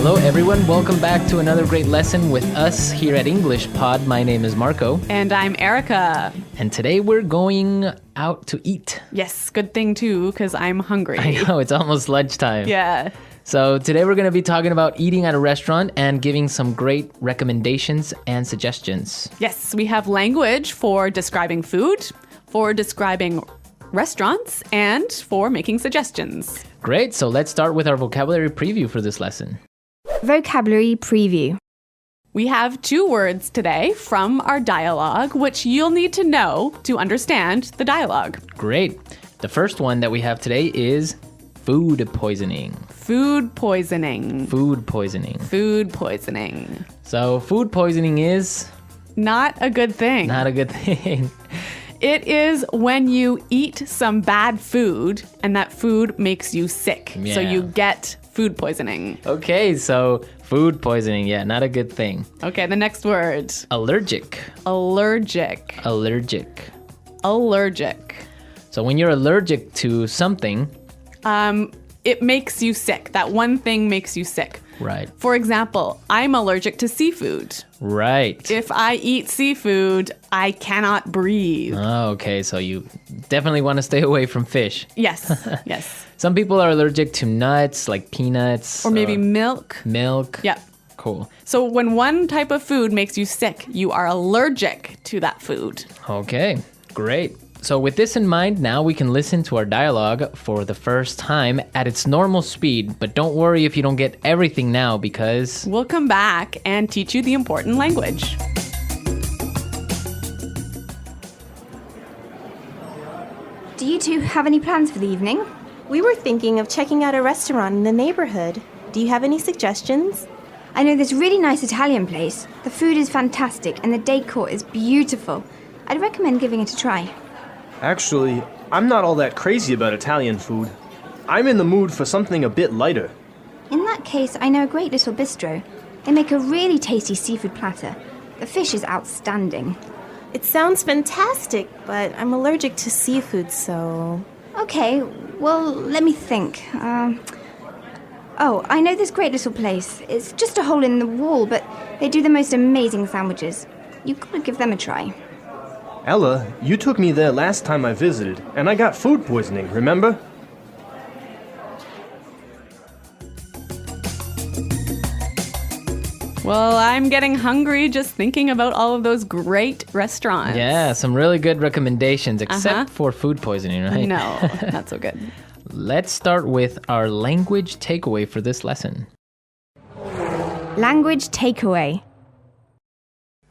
Hello everyone, welcome back to another great lesson with us here at English Pod. My name is Marco. And I'm Erica. And today we're going out to eat. Yes, good thing too, because I'm hungry. I know, it's almost lunchtime. Yeah. So today we're going to be talking about eating at a restaurant and giving some great recommendations and suggestions. Yes, we have language for describing food, for describing restaurants, and for making suggestions. Great, so let's start with our vocabulary preview for this lesson. Vocabulary preview. We have 2 words today from our dialogue, which you'll need to know to understand the dialogue. Great. The first one that we have today is food poisoning. Food poisoning. Food poisoning. Food poisoning. So food poisoning is Not a good thing. not a good thing. It is when you eat some bad food and that food makes you sick. So Yeah. you get food poisoning. Okay, so food poisoning, yeah, not a good thing. Okay, the next word. Allergic. Allergic. Allergic. Allergic. So when you're allergic to something, It makes you sick. That one thing makes you sick. right, For example, I'm allergic to seafood. right. If I eat seafood, I cannot breathe. Oh, okay, so you definitely want to stay away from fish. Yes, yes. Some people are allergic to nuts, like peanuts. Or maybe milk. milk. Yep. Cool. So when one type of food makes you sick, you are allergic to that food. Okay, great. So with this in mind, now we can listen to our dialogue for the first time at its normal speed. But don't worry if you don't get everything now because... We'll come back and teach you the important language. Do you two have any plans for the evening? We were thinking of checking out a restaurant in the neighborhood. Do you have any suggestions? I know this really nice Italian place. The food is fantastic and the decor is beautiful. I'd recommend giving it a try. Actually, I'm not all that crazy about Italian food. I'm in the mood for something a bit lighter. In that case, I know a great little bistro. They make a really tasty seafood platter. The fish is outstanding. It sounds fantastic, but I'm allergic to seafood, so... Okay, well, let me think. Oh, I know this great little place. It's just a hole in the wall, but they do the most amazing sandwiches. You've got to give them a try. Ella, you took me there last time I visited, and I got food poisoning, remember? Well, I'm getting hungry just thinking about all of those great restaurants. Yeah, some really good recommendations, except for food poisoning, right? No, not so good. Let's start with our language takeaway for this lesson. Language takeaway.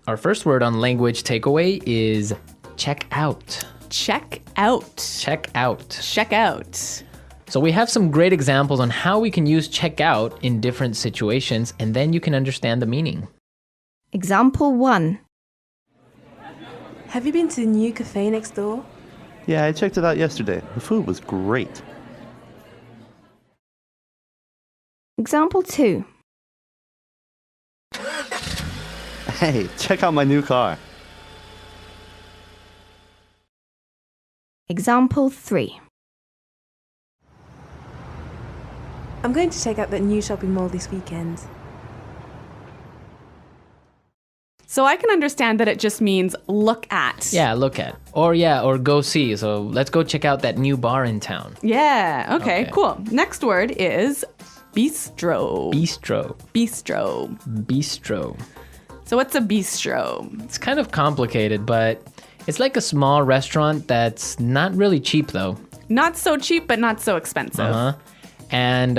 Our first word on language takeaway is check out. Check out. Check out. Check out. So we have some great examples on how we can use check out in different situations, and then you can understand the meaning. Example 1. Have you been to the new cafe next door? Yeah, I checked it out yesterday. The food was great. Example 2. Hey, check out my new car. Example 3. I'm going to check out that new shopping mall this weekend. So I can understand that it just means look at. Yeah, look at. Or go see. So let's go check out that new bar in town. Yeah, okay, Okay. cool. Next word is bistro. Bistro. Bistro. Bistro. So what's a bistro? It's kind of complicated, but it's like a small restaurant that's not really cheap though. Not so cheap, but not so expensive. Uh-huh. And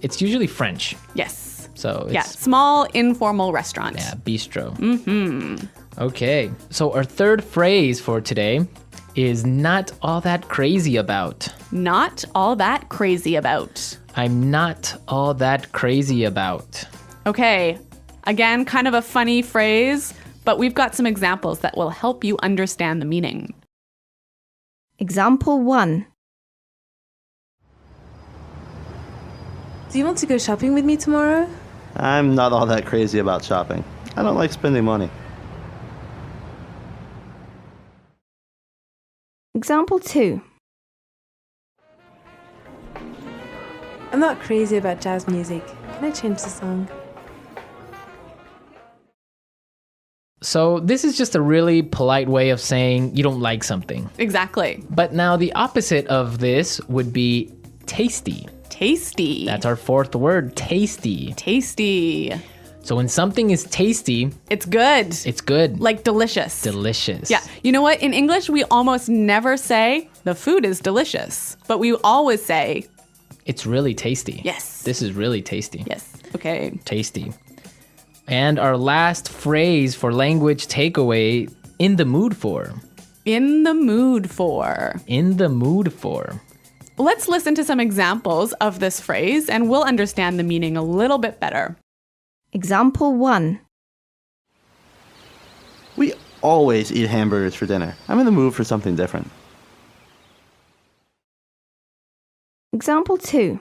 it's usually French. Yes. So it's Yeah, small informal restaurant. yeah, bistro. Mm-hmm. Okay. So our third phrase for today is not all that crazy about. Not all that crazy about. I'm not all that crazy about. Okay, again, kind of a funny phrase, but we've got some examples that will help you understand the meaning. Example 1. Do you want to go shopping with me tomorrow? I'm not all that crazy about shopping. I don't like spending money. Example 2. I'm not crazy about jazz music. Can I change the song? So this is just a really polite way of saying you don't like something. Exactly. But now the opposite of this would be tasty. Tasty. That's our fourth word, tasty. tasty. So when something is tasty, It's good. it's good. Like delicious. Delicious. Yeah. You know what? In English, we almost never say the food is delicious, but we always say, It's really tasty. yes. This is really tasty. Yes. Okay. Tasty. And our last phrase for language takeaway, in the mood for. In the mood for. In the mood for. Let's listen to some examples of this phrase and we'll understand the meaning a little bit better. Example 1. We always eat hamburgers for dinner. I'm in the mood for something different. Example 2.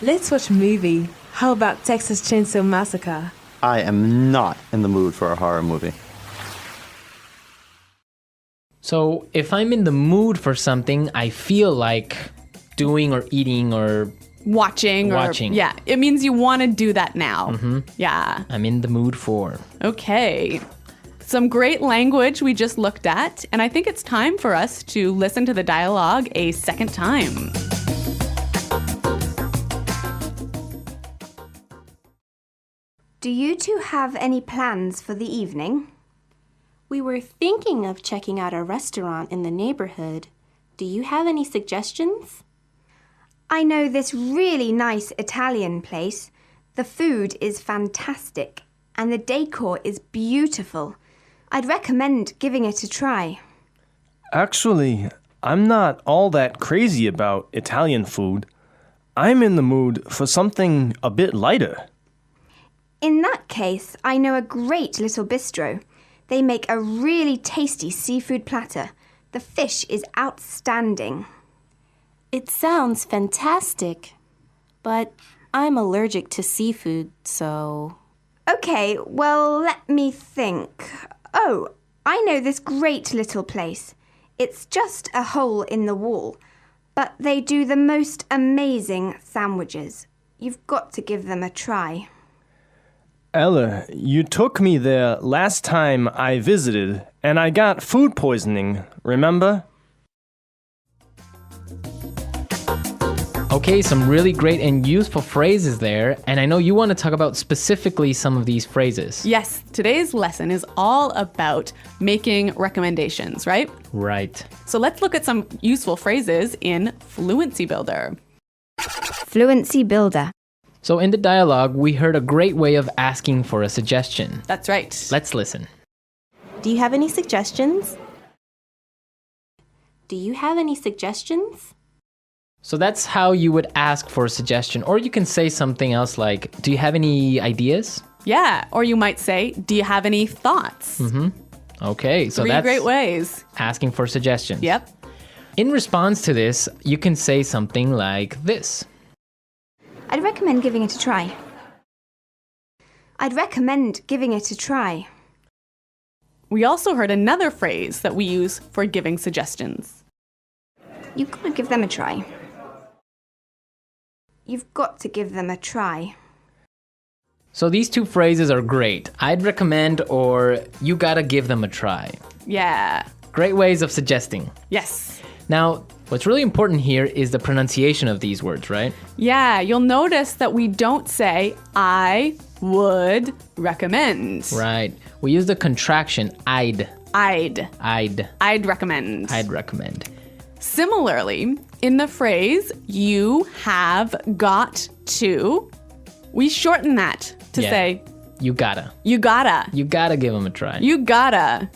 Let's watch a movie. How about Texas Chainsaw Massacre? I am not in the mood for a horror movie. So if I'm in the mood for something, I feel like doing or eating or Watching. Watching. Yeah. It means you want to do that now. Yeah. I'm in the mood for. Okay. Some great language we just looked at, and I think it's time for us to listen to the dialogue a second time. Do you two have any plans for the evening? We were thinking of checking out a restaurant in the neighborhood. Do you have any suggestions? I know this really nice Italian place. The food is fantastic and the decor is beautiful. I'd recommend giving it a try. Actually, I'm not all that crazy about Italian food. I'm in the mood for something a bit lighter. In that case, I know a great little bistro. They make a really tasty seafood platter. The fish is outstanding. It sounds fantastic, but I'm allergic to seafood, so... Okay, well, let me think. Oh, I know this great little place. It's just a hole in the wall, but they do the most amazing sandwiches. You've got to give them a try. Ella, you took me there last time I visited, and I got food poisoning, remember? Okay, some really great and useful phrases there. And I know you want to talk about specifically some of these phrases. Yes, today's lesson is all about making recommendations, right? Right. So let's look at some useful phrases in Fluency Builder. Fluency Builder. So in the dialogue, we heard a great way of asking for a suggestion. That's right. Let's listen. Do you have any suggestions? Do you have any suggestions? So that's how you would ask for a suggestion. Or you can say something else like, do you have any ideas? Yeah, or you might say, do you have any thoughts? Okay, so 3 that's great ways. asking for suggestions. Yep. In response to this, you can say something like this. I'd recommend giving it a try. I'd recommend giving it a try. We also heard another phrase that we use for giving suggestions. You've got to give them a try. You've got to give them a try. So these two phrases are great. I'd recommend or you gotta give them a try. Yeah. Great ways of suggesting. Yes. Now, what's really important here is the pronunciation of these words, right? Yeah, you'll notice that we don't say, I would recommend. Right. We use the contraction I'd. I'd recommend. I'd recommend. Similarly, in the phrase, you have got to, we shorten that to Yeah. say, You gotta. you gotta. You gotta give them a try. You gotta.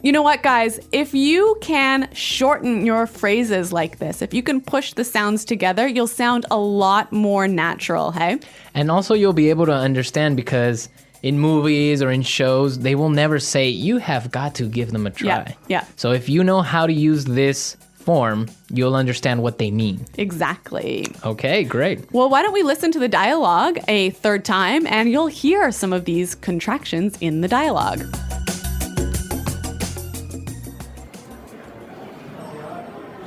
You know what, guys? If you can shorten your phrases like this, if you can push the sounds together, you'll sound a lot more natural, hey? And also you'll be able to understand because in movies or in shows, they will never say, you have got to give them a try. Yeah. So if you know how to use this form, you'll understand what they mean. Exactly. Okay, great. Well, why don't we listen to the dialogue a third time and you'll hear some of these contractions in the dialogue.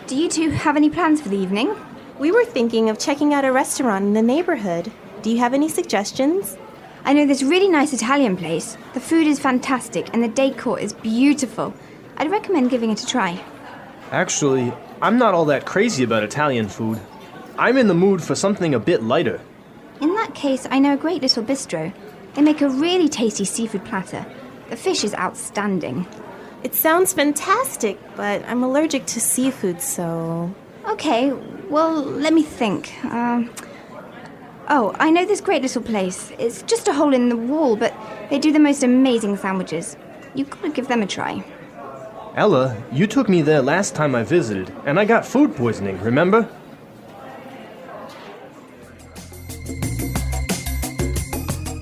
Do you two have any plans for the evening? We were thinking of checking out a restaurant in the neighborhood. Do you have any suggestions? I know this really nice Italian place. The food is fantastic and the decor is beautiful. I'd recommend giving it a try. Actually, I'm not all that crazy about Italian food. I'm in the mood for something a bit lighter. In that case, I know a great little bistro. They make a really tasty seafood platter. The fish is outstanding. It sounds fantastic, but I'm allergic to seafood, so... Okay, well, let me think. Oh, I know this great little place. It's just a hole in the wall, but they do the most amazing sandwiches. You've got to give them a try. Ella, you took me there last time I visited, and I got food poisoning, remember?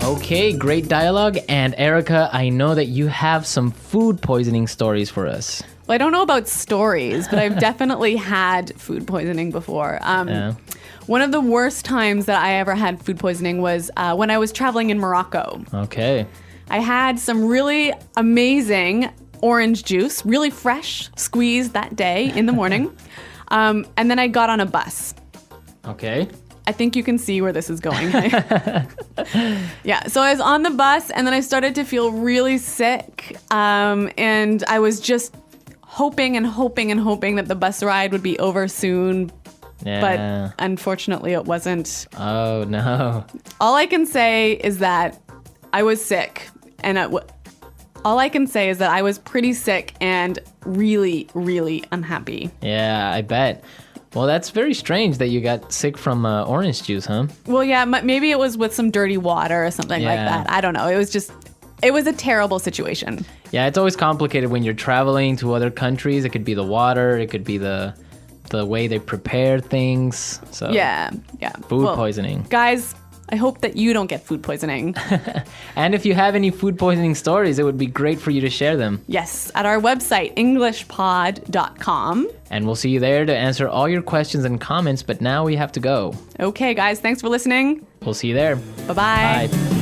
Okay, great dialogue. And Erica, I know that you have some food poisoning stories for us. Well, I don't know about stories, but I've definitely had food poisoning before. Yeah. One of the worst times that I ever had food poisoning was when I was traveling in Morocco. Okay. I had some really amazing orange juice, really fresh, squeezed that day in the morning. And then I got on a bus. Okay. I think you can see where this is going. Yeah, so I was on the bus and then I started to feel really sick. And I was just hoping and hoping and hoping that the bus ride would be over soon. Yeah. But unfortunately, it wasn't. Oh, no. All I can say is that I was sick. And all I can say is that I was pretty sick and really, really unhappy. Yeah, I bet. Well, that's very strange that you got sick from orange juice, huh? Well, yeah, maybe it was with some dirty water or something like Yeah. that. I don't know. It was a terrible situation. Yeah, it's always complicated when you're traveling to other countries. It could be the water, it could be the way they prepare things. So Yeah. food Well, poisoning. Guys, I hope that you don't get food poisoning. And if you have any food poisoning stories, it would be great for you to share them. Yes, at our website, englishpod.com. And we'll see you there to answer all your questions and comments, but now we have to go. Okay, guys, thanks for listening. We'll see you there. Bye-bye. Bye.